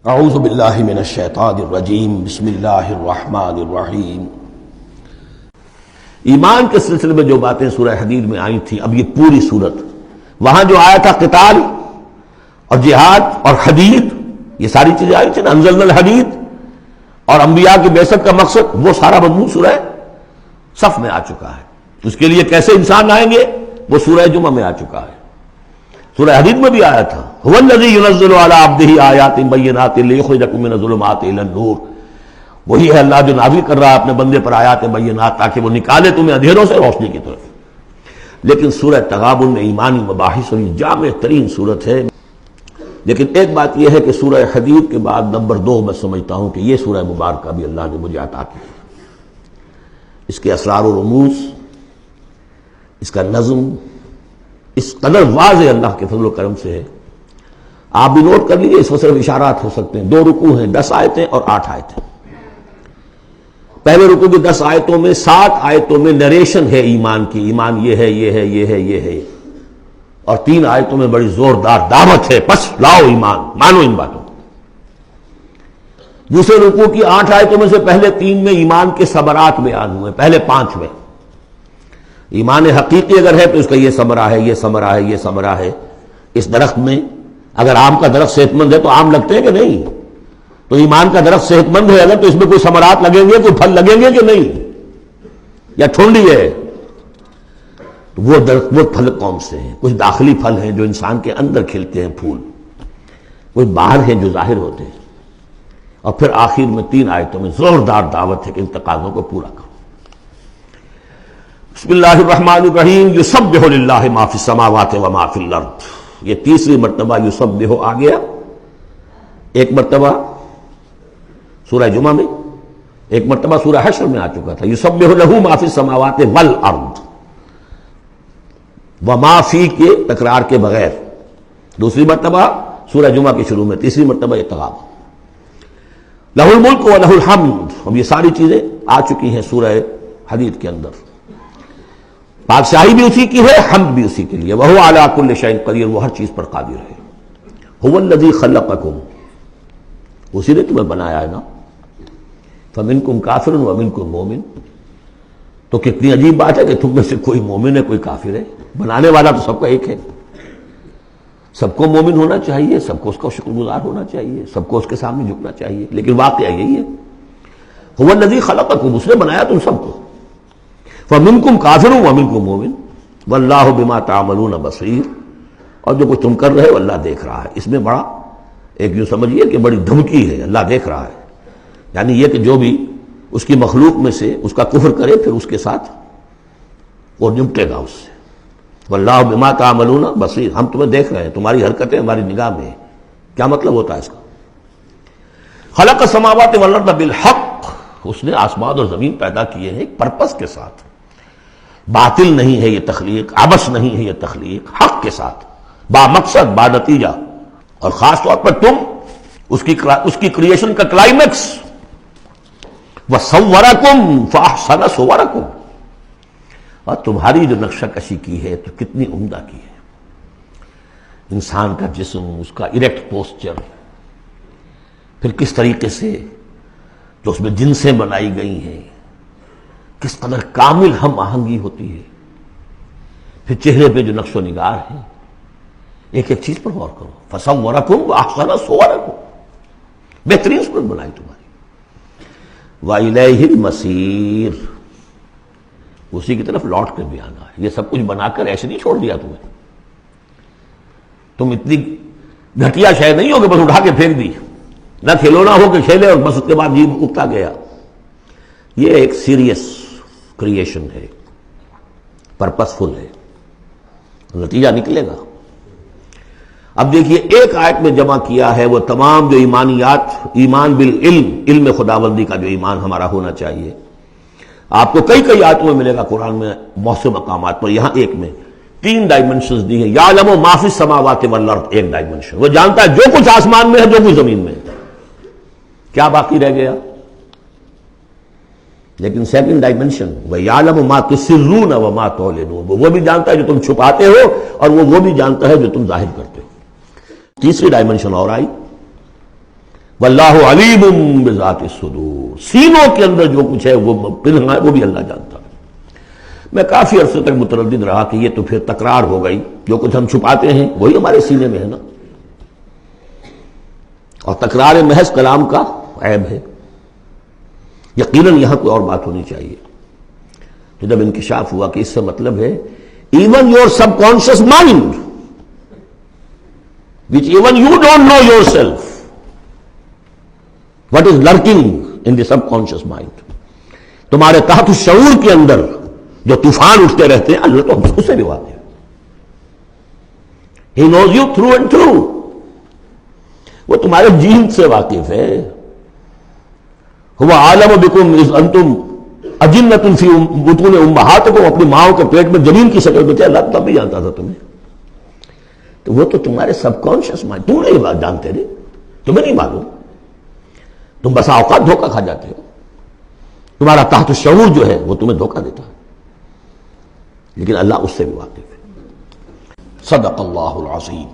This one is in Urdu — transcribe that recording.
اعوذ باللہ من الشیطان الرجیم بسم اللہ الرحمن الرحیم۔ ایمان کے سلسلے میں جو باتیں سورہ حدید میں آئی تھیں، اب یہ پوری سورت، وہاں جو آیا تھا قتال اور جہاد اور حدید، یہ ساری چیزیں آئی تھیں نا، انزلنا الحدید اور انبیاء کی بعثت کا مقصد، وہ سارا مضمون سورہ صف میں آ چکا ہے۔ اس کے لیے کیسے انسان آئیں گے وہ سورہ جمعہ میں آ چکا ہے۔ سورہ حدید میں بھی آیا تھا، هو الذی ينزل علی عبدہ آیات بینات لیخرجکم من الظلمات الی النور، وہی ہے اللہ جو نازل کر رہا ہے اپنے بندے پر آیات بینات تاکہ وہ نکالے تمہیں اندھیروں سے روشنی کی طرف۔ لیکن سورہ تغابن میں ایمانی مباحث اور جامع ترین سورت ہے۔ لیکن ایک بات یہ ہے کہ سورہ حدید کے بعد نمبر 2 میں سمجھتا ہوں کہ یہ سورہ مبارکہ بھی اللہ نے مجھے عطا کی، اس کے اسرار و رموز، اس کا نظم اس قدر واضح اللہ کے فضل و کرم سے ہے۔ آپ بھی نوٹ کر لیجئے، اس میں صرف اشارات ہو سکتے ہیں۔ 2 رکوع ہیں، 10 آیتیں اور 8 آیتیں۔ پہلے رکوع کی 10 آیتوں میں 7 آیتوں میں نریشن ہے ایمان کی، ایمان یہ ہے یہ ہے یہ ہے یہ ہے، اور 3 آیتوں میں بڑی زوردار دعوت ہے، پس لاؤ ایمان، مانو ان باتوں۔ دوسرے رکوع کی 8 آیتوں میں سے پہلے 3 میں ایمان کے ثمرات بیان ہوئے، پہلے 5 میں ایمان حقیقی اگر ہے تو اس کا یہ ثمرہ ہے، یہ ثمرہ ہے، یہ ثمرہ ہے۔ اس درخت میں اگر آم کا درخت صحت مند ہے تو آم لگتے ہیں کہ نہیں؟ تو ایمان کا درخت صحت مند ہے اگر تو اس میں کوئی ثمرات لگیں گے، کوئی پھل لگیں گے کہ نہیں؟ یا ٹھنڈی ہے؟ وہ درخت، وہ پھل کون سے ہیں؟ کچھ داخلی پھل ہیں جو انسان کے اندر کھلتے ہیں پھول، کچھ باہر ہیں جو ظاہر ہوتے ہیں، اور پھر آخر میں 3 آیتوں میں زوردار دعوت ہے کہ ان تقاضوں کو پورا کرو۔ بسم اللہ الرحمن الرحیم۔ یسبح للہ ما فی السماوات و ما فی الارض، یہ تیسری مرتبہ یسبح آ گیا۔ ایک مرتبہ سورہ جمعہ میں، ایک مرتبہ سورہ حشر میں آ چکا تھا، یسبح لہ ما فی السماوات والارض، وما فی کے تکرار کے بغیر، دوسری مرتبہ سورہ جمعہ کے شروع میں، تیسری مرتبہ یہ تغابن۔ لہ الملک و لہ الحمد، اب یہ ساری چیزیں آ چکی ہیں سورہ حدید کے اندر۔ بادشاہی بھی اسی کی ہے، حمد بھی اسی کے لیے، وَهُوَ عَلَىٰ كُلِّ شَيْءٍ قَدِيرٌ، وہ ہر چیز پر قادر ہے۔ هُوَ الَّذِي خَلَقَكُمْ، اسی نے تمہیں بنایا ہے نا، فَمِنْكُمْ كَافِرٌ وَمِنْكُمْ مُؤْمِنٌ، تو کتنی عجیب بات ہے کہ تم میں سے کوئی مومن ہے کوئی کافر ہے۔ بنانے والا تو سب کا ایک ہے، سب کو مومن ہونا چاہیے، سب کو اس کا شکر گزار ہونا چاہیے، سب کو اس کے سامنے جھکنا چاہیے، لیکن واقعہ یہی ہے، هُوَ الَّذِي خَلَقَكُمْ، اس نے بنایا تم سب کو۔ فَمِنْكُمْ كَافِرٌ وَمِنْكُمْ مُؤْمِنٌ وَاللَّهُ بِمَا تَعْمَلُونَ بَصِيرٌ، اور جو کچھ تم کر رہے ہو اللہ دیکھ رہا ہے۔ اس میں بڑا ایک یوں سمجھیے کہ بڑی دھمکی ہے، اللہ دیکھ رہا ہے، یعنی یہ کہ جو بھی اس کی مخلوق میں سے اس کا کفر کرے پھر اس کے ساتھ وہ نمٹے گا اس سے۔ وَاللَّهُ بِمَا تَعْمَلُونَ بَصِيرٌ، ہم تمہیں دیکھ رہے ہیں، تمہاری حرکتیں ہماری نگاہ میں ہیں۔ کیا مطلب ہوتا ہے اس کا؟ خلق السماوات والارض بالحق، اس نے آسمان اور زمین پیدا کیے ہیں ایک پرپس کے ساتھ، باطل نہیں ہے یہ تخلیق، عبث نہیں ہے یہ تخلیق، حق کے ساتھ، با مقصد با نتیجہ، اور خاص طور پر تم اس کی کریشن کا کلائمیکس، وَصَوَّرَكُمْ فَأَحْسَنَ صُوَرَكُمْ، اور تمہاری جو نقشہ کشی کی ہے تو کتنی عمدہ کی ہے۔ انسان کا جسم، اس کا اریکٹ پوسچر، پھر کس طریقے سے جو اس میں جنسیں بنائی گئی ہیں، کس قدر کامل ہم آہنگی ہوتی ہے، پھر چہرے پہ جو نقش و نگار ہے، ایک ایک چیز پر غور کرو۔ فَصَوَّرَكُمْ وَأَحْسَنَ صُوَرَكُمْ، بہترین صورت بنائی تمہاری۔ وَإِلَيْهِ الْمَصِيرُ، اسی کی طرف لوٹ کر بھی آنا ہے۔ یہ سب کچھ بنا کر ایسے نہیں چھوڑ دیا تمہیں، تم اتنی گھٹیا شے نہیں ہو کہ بس اٹھا کے پھینک دی، نہ کھلونا ہو کہ کھیلے اور بس اس کے بعد جی اگتا گیا۔ یہ ایک سیریس کریشن ہے، پرپس فل ہے، نتیجہ نکلے گا۔ اب دیکھیے ایک آیت میں جمع کیا ہے وہ تمام جو ایمانیات، ایمان بالعلم، علم خداوندی کا جو ایمان ہمارا ہونا چاہیے۔ آپ کو کئی کئی آیتوں میں ملے گا قرآن میں بہت سے مقامات پر، یہاں ایک میں 3 ڈائمنشنز دی ہیں۔ یعلم ما فی السماوات والارض، ایک ڈائمنشن، وہ جانتا ہے جو کچھ آسمان میں ہے جو کچھ زمین میں ہے۔ کیا باقی رہ گیا؟ لیکن سیکنڈ ڈائمنشن، وَيَعْلَمُ مَا تُسِرُّونَ وَمَا تُعْلِنُونَ، وہ بھی جانتا ہے جو تم چھپاتے ہو اور وہ بھی جانتا ہے جو تم ظاہر کرتے ہو۔ تیسری ڈائمنشن اور آئی، واللہ علیم بذات الصدور، سینوں کے اندر جو کچھ ہے وہ پنہاں ہے، وہ بھی اللہ جانتا ہے۔ میں کافی عرصے تک متردد رہا کہ یہ تو پھر تکرار ہو گئی، جو کچھ ہم چھپاتے ہیں وہی ہمارے سینے میں ہے نا، اور تکرار محض کلام کا عیب ہے۔ یقیناً یہاں کوئی اور بات ہونی چاہیے۔ تو جب انکشاف ہوا کہ اس سے مطلب ہے even your sub conscious mind which even you don't know yourself what is lurking in the subconscious mind، تمہارے تحت الشعور کے اندر جو طوفان اٹھتے رہتے ہیں اللہ تو ہم سے بھی واقف ہے۔ He knows you through and through، وہ تمہارے جین سے واقف ہے۔ هو عالم بكم اذ انتم اجنۃ فی بطون امہاتکم، اپنی ماؤں کے پیٹ میں جنین کی شکل میں تھے، اللہ تب بھی جانتا تھا تمہیں، تو وہ تو تمہارے سب کانشیس مائنڈ، تم نہیں بات جانتے نہیں، تمہیں نہیں معلوم، تم بسا اوقات دھوکہ کھا جاتے ہو، تمہارا تحت الشعور جو ہے وہ تمہیں دھوکہ دیتا ہے، لیکن اللہ اس سے بھی واقف ہے۔ صدق اللہ العظیم۔